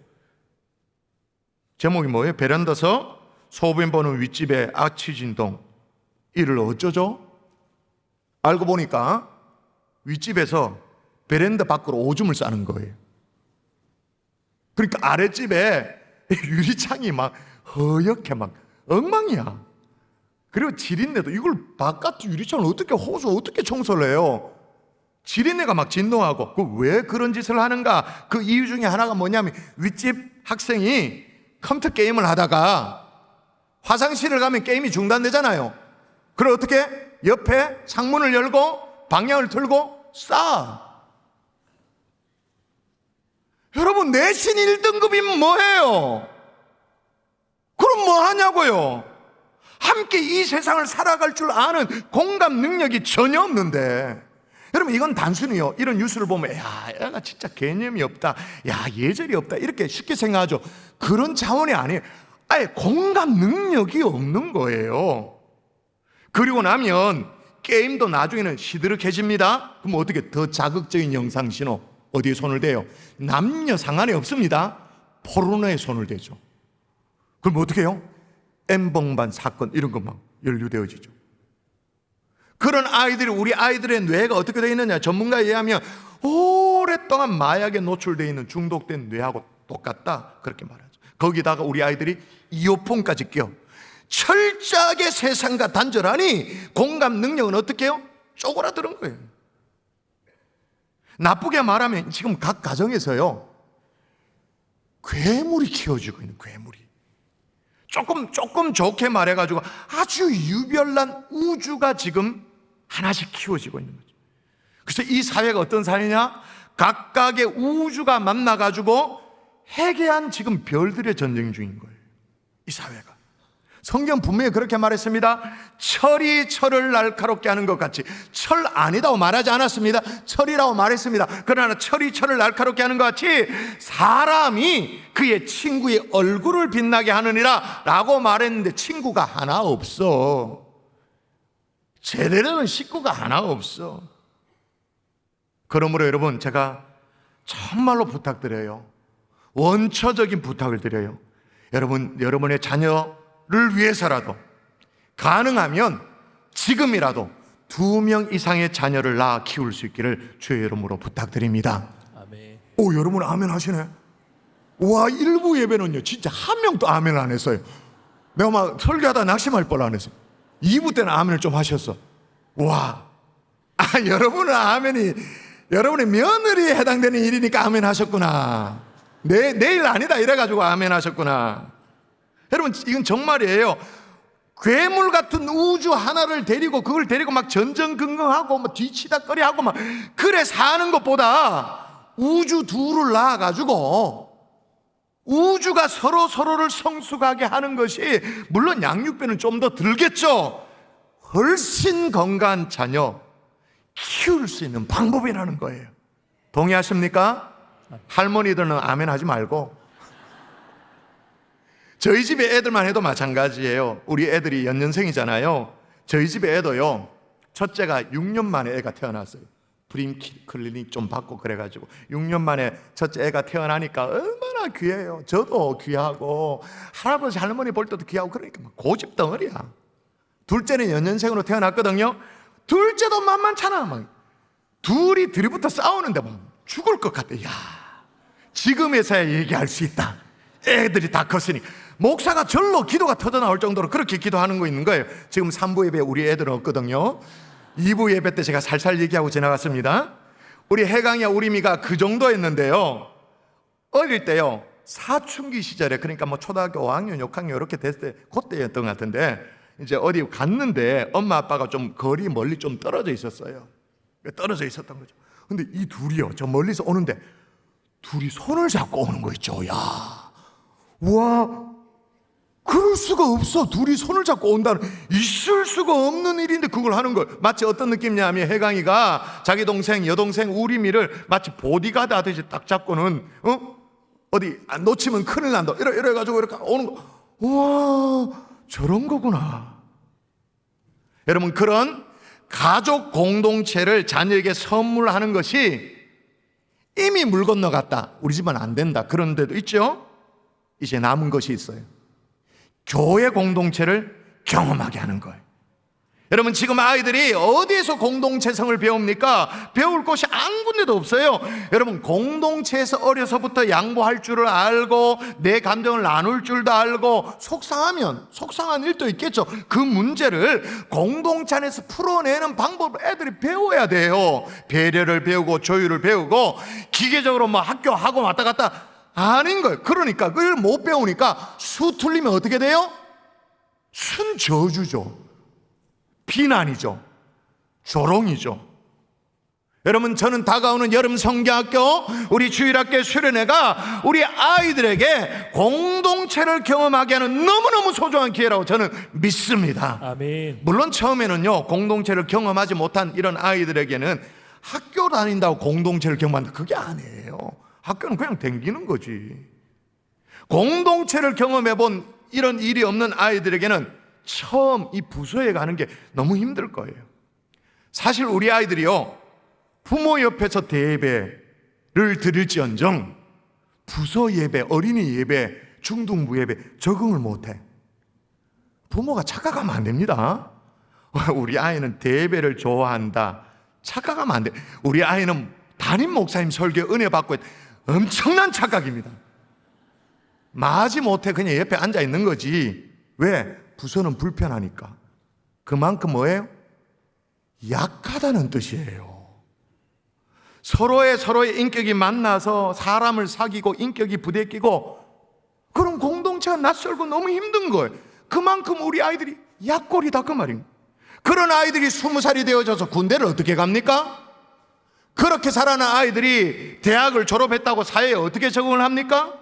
제목이 뭐예요? 베란다서 소변 보는 윗집에 아치 진동. 이를 어쩌죠? 알고 보니까 윗집에서 베란다 밖으로 오줌을 싸는 거예요. 그러니까 아랫집에 유리창이 막 허옇게 막 엉망이야. 그리고 지린내도, 이걸 바깥 유리창을 어떻게 호수 어떻게 청소를 해요? 지린내가 막 진동하고. 왜 그런 짓을 하는가? 그 이유 중에 하나가 뭐냐면 윗집 학생이 컴퓨터 게임을 하다가 화장실을 가면 게임이 중단되잖아요. 그럼 어떻게? 옆에 창문을 열고 방향을 틀고 싸. 여러분, 내신 1등급이면 뭐해요? 그럼 뭐 하냐고요? 함께 이 세상을 살아갈 줄 아는 공감 능력이 전혀 없는데. 여러분, 이건 단순히요, 이런 뉴스를 보면 야, 애가 진짜 개념이 없다, 야, 예절이 없다, 이렇게 쉽게 생각하죠. 그런 차원이 아니에요. 아예 공감 능력이 없는 거예요. 그리고 나면 게임도 나중에는 시들룩해집니다. 그럼 어떻게? 더 자극적인 영상 신호 어디에 손을 대요? 남녀 상관이 없습니다. 포르노에 손을 대죠. 그럼 어떻게 해요? N번반 사건 이런 것만 연루되어지죠. 그런 아이들이, 우리 아이들의 뇌가 어떻게 되어 있느냐? 전문가에 의하면 오랫동안 마약에 노출되어 있는 중독된 뇌하고 똑같다, 그렇게 말하죠. 거기다가 우리 아이들이 이어폰까지 껴 철저하게 세상과 단절하니 공감 능력은 어떻게 해요? 쪼그라드는 거예요. 나쁘게 말하면 지금 각 가정에서요, 괴물이 키워지고 있는, 괴물이. 조금 좋게 말해가지고 아주 유별난 우주가 지금 하나씩 키워지고 있는 거죠. 그래서 이 사회가 어떤 사회냐? 각각의 우주가 만나가지고 해괴한 지금 별들의 전쟁 중인 거예요, 이 사회가. 성경 분명히 그렇게 말했습니다. 철이 철을 날카롭게 하는 것 같이. 철 아니다고 말하지 않았습니다. 철이라고 말했습니다. 그러나 철이 철을 날카롭게 하는 것 같이 사람이 그의 친구의 얼굴을 빛나게 하느니라 라고 말했는데 친구가 하나 없어. 제대로 된 식구가 하나 없어. 그러므로 여러분, 제가 정말로 부탁드려요. 원초적인 부탁을 드려요. 여러분, 여러분의 자녀를 위해서라도 가능하면 지금이라도 2명 이상의 자녀를 낳아 키울 수 있기를 주의 이름으로 부탁드립니다. 아멘. 오, 여러분 아멘 하시네. 와, 일부 예배는요 진짜 한 명도 아멘 안 했어요. 내가 막 설교하다 낙심할 뻔 안 했어요. 2부 때는 아멘을 좀 하셨어. 와, 여러분은 아멘이 여러분의 며느리에 해당되는 일이니까 아멘 하셨구나. 내일 아니다 이래가지고 아멘 하셨구나. 여러분, 이건 정말이에요. 괴물 같은 우주 하나를 데리고, 그걸 데리고 막 전전긍긍하고 막 뒤치다꺼리하고 막 그래 사는 것보다 우주 둘을 낳아가지고 우주가 서로를 성숙하게 하는 것이, 물론 양육비는 좀 더 들겠죠. 훨씬 건강한 자녀 키울 수 있는 방법이라는 거예요. 동의하십니까? 할머니들은 아멘 하지 말고. 저희 집에 애들만 해도 마찬가지예요. 우리 애들이 연년생이잖아요. 저희 집에 애도요, 첫째가 6년 만에 애가 태어났어요. 브림 클리닉 좀 받고 그래가지고 6년 만에 첫째 애가 태어나니까 얼마나 귀해요. 저도 귀하고 할아버지 할머니 볼 때도 귀하고, 그러니까 막 고집 덩어리야. 둘째는 연년생으로 태어났거든요. 둘째도 만만찮아. 막 둘이 들이부터 싸우는데 막 죽을 것 같아. 야, 지금에서야 얘기할 수 있다. 애들이 다 컸으니. 목사가 절로 기도가 터져나올 정도로 그렇게 기도하는 거 있는 거예요. 지금 3부 예배에 우리 애들은 없거든요. 2부 예배 때 제가 살살 얘기하고 지나갔습니다. 우리 혜강이와 우리 미가 그 정도였는데요. 어릴 때요, 사춘기 시절에, 그러니까 뭐 초등학교 5학년, 6학년 이렇게 됐을 때 그때였던 것 같은데, 이제 어디 갔는데 엄마 아빠가 좀 거리 멀리 좀 떨어져 있었어요. 떨어져 있었던 거죠. 근데 이 둘이요, 저 멀리서 오는데 둘이 손을 잡고 오는 거 있죠. 야, 와, 그럴 수가 없어. 둘이 손을 잡고 온다는, 있을 수가 없는 일인데 그걸 하는 걸. 마치 어떤 느낌이냐면 혜강이가 자기 동생, 여동생 우리미를 마치 보디가드 하듯이 딱 잡고는 어디 놓치면 큰일 난다. 이래가지고 이렇게 오는 거. 와, 저런 거구나. 여러분, 그런 가족 공동체를 자녀에게 선물하는 것이 이미 물 건너갔다, 우리 집은 안 된다, 그런 데도 있죠. 이제 남은 것이 있어요. 교회 공동체를 경험하게 하는 거예요. 여러분, 지금 아이들이 어디에서 공동체성을 배웁니까? 배울 곳이 한 군데도 없어요. 여러분, 공동체에서 어려서부터 양보할 줄을 알고 내 감정을 나눌 줄도 알고, 속상하면 속상한 일도 있겠죠. 그 문제를 공동체 안에서 풀어내는 방법을 애들이 배워야 돼요. 배려를 배우고 조율을 배우고, 기계적으로 뭐 학교 하고 왔다 갔다 아닌 거예요. 그러니까 그걸 못 배우니까 수 틀리면 어떻게 돼요? 순저주죠. 비난이죠. 조롱이죠. 여러분, 저는 다가오는 여름 성경학교, 우리 주일학교 수련회가 우리 아이들에게 공동체를 경험하게 하는 너무너무 소중한 기회라고 저는 믿습니다. 아멘. 물론 처음에는요, 공동체를 경험하지 못한 이런 아이들에게는 학교 다닌다고 공동체를 경험한다, 그게 아니에요. 학교는 그냥 댕기는 거지. 공동체를 경험해 본 이런 일이 없는 아이들에게는 처음 이 부서에 가는 게 너무 힘들 거예요. 사실 우리 아이들이요, 부모 옆에서 대예배를 드릴지언정 부서 예배, 어린이 예배, 중등부 예배 적응을 못해. 부모가 착각하면 안 됩니다. 우리 아이는 대예배를 좋아한다, 착각하면 안 돼. 우리 아이는 담임 목사님 설교 은혜 받고 엄청난 착각입니다. 마지 못해 그냥 옆에 앉아 있는 거지. 왜? 부서는 불편하니까. 그만큼 뭐예요? 약하다는 뜻이에요. 서로의 인격이 만나서 사람을 사귀고 인격이 부대끼고, 그런 공동체가 낯설고 너무 힘든 거예요. 그만큼 우리 아이들이 약골이다, 그 말입니다. 그런 아이들이 20살이 되어져서 군대를 어떻게 갑니까? 그렇게 자라난 아이들이 대학을 졸업했다고 사회에 어떻게 적응을 합니까?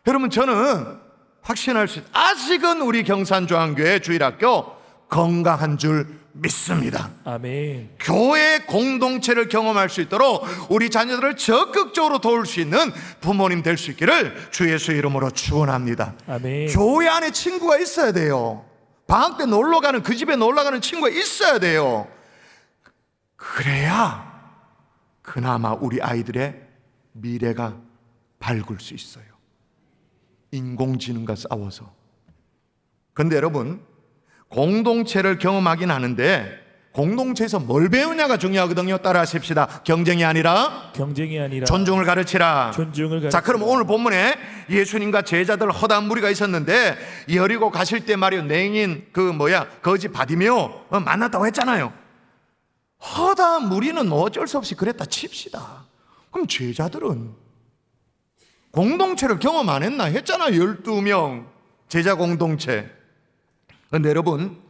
여러분, 저는 확신할 수 있어요. 아직은 우리 경산중앙교회 주일학교 건강한 줄 믿습니다. 아멘. 교회 공동체를 경험할 수 있도록 우리 자녀들을 적극적으로 도울 수 있는 부모님 될 수 있기를 주 예수의 이름으로 축원합니다. 아멘. 교회 안에 친구가 있어야 돼요. 방학 때 놀러 가는, 그 집에 놀러 가는 친구가 있어야 돼요. 그래야 그나마 우리 아이들의 미래가 밝을 수 있어요. 인공지능과 싸워서. 그런데 여러분, 공동체를 경험하긴 하는데 공동체에서 뭘 배우냐가 중요하거든요. 따라 하십시다. 경쟁이 아니라 존중을 가르치라. 자, 그럼 오늘 본문에 예수님과 제자들 허다한 무리가 있었는데, 여리고 가실 때 말이요, 맹인 거지 바디메오 만났다고 했잖아요. 허다한 무리는 뭐 어쩔 수 없이 그랬다 칩시다. 그럼 제자들은 공동체를 경험 안 했나? 했잖아요. 12명 제자 공동체. 그런데 여러분,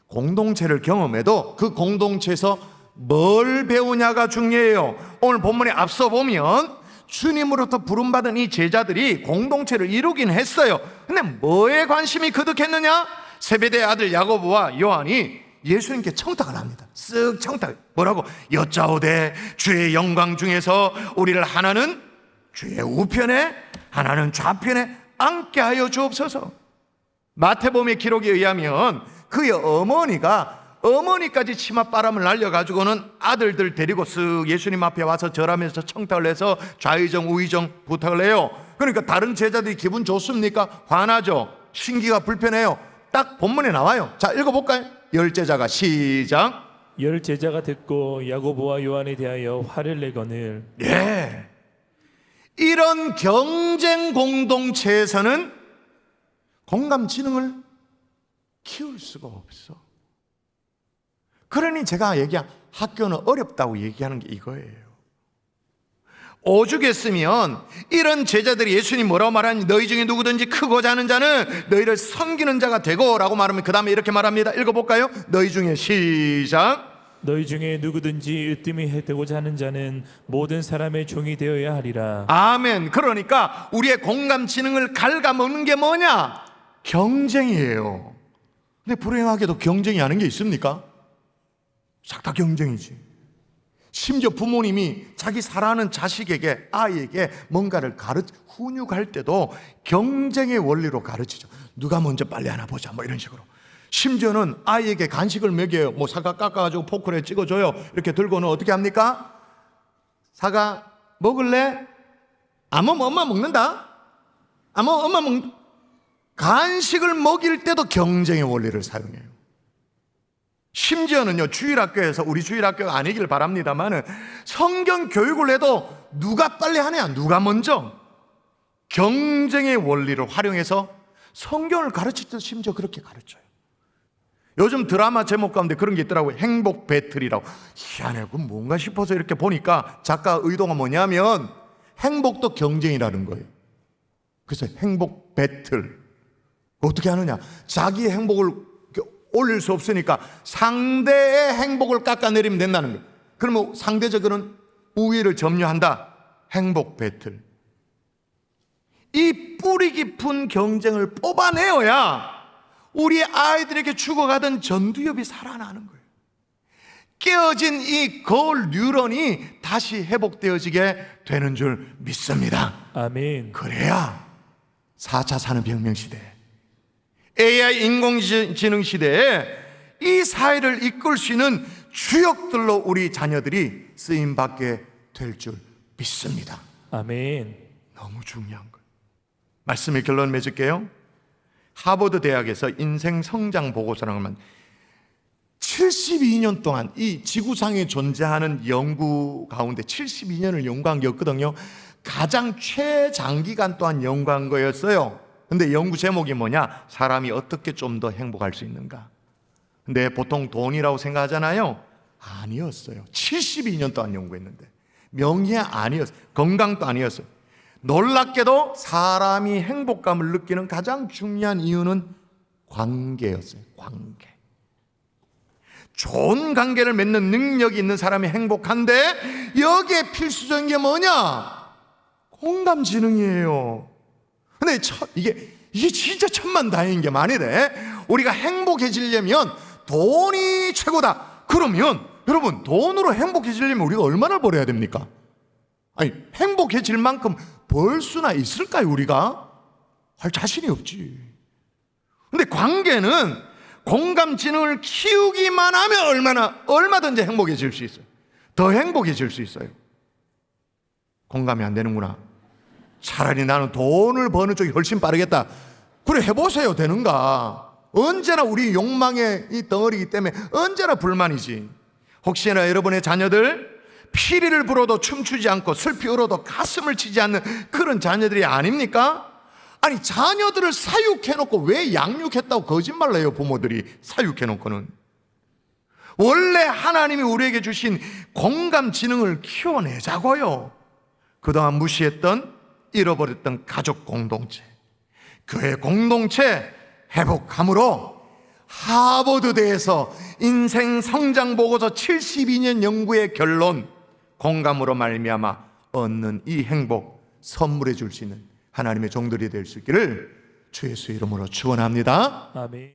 공동체를 경험해도 그 공동체에서 뭘 배우냐가 중요해요. 오늘 본문에 앞서 보면 주님으로부터 부름받은 이 제자들이 공동체를 이루긴 했어요. 근데 뭐에 관심이 그득했느냐? 세베대의 아들 야고보와 요한이 예수님께 청탁을 합니다. 쓱 청탁. 뭐라고? 여짜오되 주의 영광 중에서 우리를 하나는 주의 우편에 하나는 좌편에 앉게 하여 주옵소서. 마태복음의 기록에 의하면 그의 어머니까지 치맛바람을 날려가지고는 아들들 데리고 쓱 예수님 앞에 와서 절하면서 청탁을 해서 좌의정 우의정 부탁을 해요. 그러니까 다른 제자들이 기분 좋습니까? 화나죠. 신기가 불편해요. 딱 본문에 나와요. 자, 읽어볼까요? 열 제자가 시작. 열 제자가 듣고 야고보와 요한에 대하여 화를 내거늘 예. 이런 경쟁 공동체에서는 공감 지능을 키울 수가 없어. 그러니 제가 얘기한 학교는 어렵다고 얘기하는 게 이거예요. 오죽했으면 이런 제자들이 예수님 뭐라고 말하니 너희 중에 누구든지 크고자 하는 자는 너희를 섬기는 자가 되고 라고 말하면 그 다음에 이렇게 말합니다. 읽어볼까요? 너희 중에 시작. 너희 중에 누구든지 으뜸이 되고자 하는 자는 모든 사람의 종이 되어야 하리라. 아멘. 그러니까 우리의 공감 지능을 갉아먹는 게 뭐냐? 경쟁이에요. 근데 불행하게도 경쟁이 아닌 게 있습니까? 싹 다 경쟁이지. 심지어 부모님이 자기 사랑하는 자식에게, 아이에게 뭔가를 훈육할 때도 경쟁의 원리로 가르치죠. 누가 먼저 빨리 하나 보자, 뭐 이런 식으로. 심지어는 아이에게 간식을 먹여요. 뭐 사과 깎아가지고 포크에 찍어줘요. 이렇게 들고는 어떻게 합니까? 사과 먹을래? 엄마 먹는다? 엄마 먹는다? 간식을 먹일 때도 경쟁의 원리를 사용해요. 심지어는요, 주일학교에서, 우리 주일학교가 아니길 바랍니다만은 성경 교육을 해도 누가 빨리 하냐, 누가 먼저, 경쟁의 원리를 활용해서 성경을 가르칠 때도 심지어 그렇게 가르쳐요. 요즘 드라마 제목 가운데 그런 게 있더라고요. 행복 배틀이라고. 희한해, 그건 뭔가 싶어서 이렇게 보니까 작가 의도가 뭐냐면 행복도 경쟁이라는 거예요. 그래서 행복 배틀 어떻게 하느냐, 자기의 행복을 올릴 수 없으니까 상대의 행복을 깎아내리면 된다는 거예요. 그러면 상대적으로는 우위를 점유한다. 행복 배틀. 이 뿌리 깊은 경쟁을 뽑아내어야 우리 아이들에게 죽어가던 전두엽이 살아나는 거예요. 깨어진 이 거울 뉴런이 다시 회복되어지게 되는 줄 믿습니다. 아멘. 그래야 4차 산업혁명 시대에, AI 인공지능 시대에 이 사회를 이끌 수 있는 주역들로 우리 자녀들이 쓰임받게 될 줄 믿습니다. 아멘. 너무 중요한 거예요. 말씀의 결론 맺을게요. 하버드 대학에서 인생 성장 보고서라는 것만 72년 동안 이 지구상에 존재하는 연구 가운데 72년을 연구한 게 없거든요. 가장 최장기간 동안 연구한 거였어요. 근데 연구 제목이 뭐냐? 사람이 어떻게 좀 더 행복할 수 있는가? 근데 보통 돈이라고 생각하잖아요. 아니었어요. 72년 동안 연구했는데 명예 아니었어요. 건강도 아니었어요. 놀랍게도 사람이 행복감을 느끼는 가장 중요한 이유는 관계였어요. 관계. 좋은 관계를 맺는 능력이 있는 사람이 행복한데 여기에 필수적인 게 뭐냐? 공감 지능이에요. 근데 이게 진짜 천만다행인 게 만일에 우리가 행복해지려면 돈이 최고다. 그러면 여러분, 돈으로 행복해지려면 우리가 얼마나 벌어야 됩니까? 아니, 행복해질 만큼 벌 수나 있을까요, 우리가? 할 자신이 없지. 근데 관계는 공감 지능을 키우기만 하면 얼마든지 행복해질 수 있어요. 더 행복해질 수 있어요. 공감이 안 되는구나. 차라리 나는 돈을 버는 쪽이 훨씬 빠르겠다. 그래, 해보세요. 되는가? 언제나 우리 욕망의 이 덩어리이기 때문에 언제나 불만이지. 혹시나 여러분의 자녀들 피리를 불어도 춤추지 않고 슬피 울어도 가슴을 치지 않는 그런 자녀들이 아닙니까? 아니, 자녀들을 사육해놓고 왜 양육했다고 거짓말을 해요, 부모들이. 사육해놓고는. 원래 하나님이 우리에게 주신 공감 지능을 키워내자고요. 그동안 무시했던, 잃어버렸던 가족 공동체, 교회 공동체 회복함으로 하버드대에서 인생 성장 보고서 72년 연구의 결론, 공감으로 말미암아 얻는 이 행복 선물해 줄 수 있는 하나님의 종들이 될 수 있기를 주 예수의 이름으로 축원합니다. 아멘.